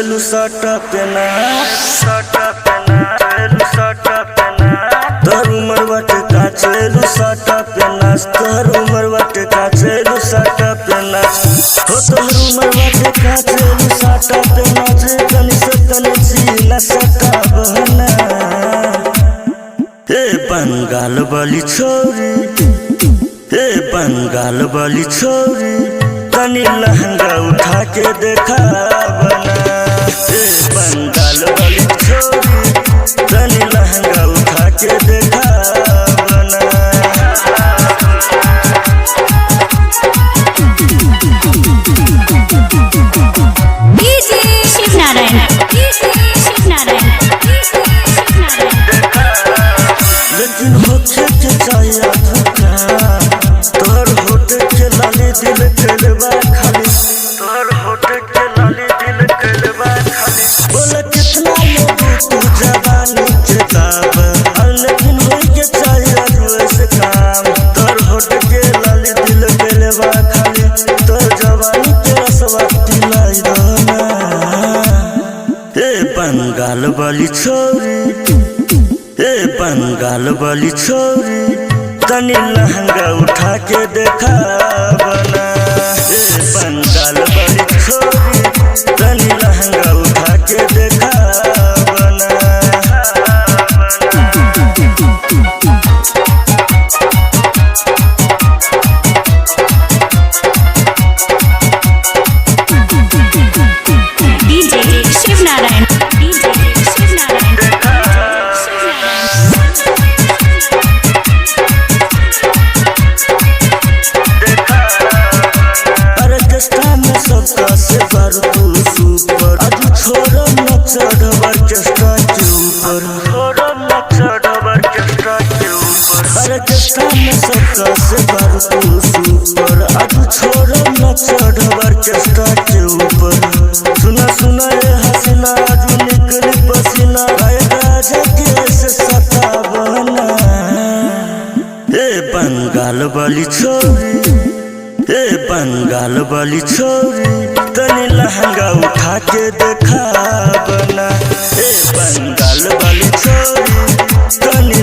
काचेलू साटा पेना तोर उमर बाटे काचेलू साटा पेना तोर उमर बाटे काचेलू साटा पेना हो तोर उमर बाटे काचेलू साटा पेना जे कनी से कनी चीला साटा बहना हे बंगाल वाली छोरी हे बंगाल वाली छोरी तनी लहंगा उठा के देखा बना हे बंगाल वाली छोरी तनी लहंगा उठा के देखा बना डीजे शिव नारायण लेकिन होखे के चाहिए धोखा तोर होटे के लाली दिल केलबा खाली तोर होटे के लाली दिल केलबा खाली बोले कितना लोग तू जवानी के दाब लेकिन होई के चाहिए वैसे काम तोर होटे के लाली दिल केलबा खाली तोर जवानी के रसवा पिलाई दो हे बंगाल वाली छोरी हे बंगाल वाली छोरी तनी लहंगा उठा के देखा बना हे बंगाल वाली छोरी तनी लहंगा उठा के देखा बना डीजे शिव नारायण ऑर्केस्ट्रा में सबका से बार तू सुपर आज छोड़ो न चढ़ ऑर्केस्ट्रा के ऊपर छोड़ो न चढ़ ऑर्केस्ट्रा के ऊपर ऑर्केस्ट्रा में सबका से बार तू सुपर आज छोड़ो न चढ़ ऑर्केस्ट्रा के ऊपर सुना सुना ये हसीना आज निकली पसीना गायका जगे से सता बना हे बंगाल वाली छोरी हे बंगाल वाली छोरी तनी लहंगा उठा के देखा बना हे बंगाल वाली छोरी तनी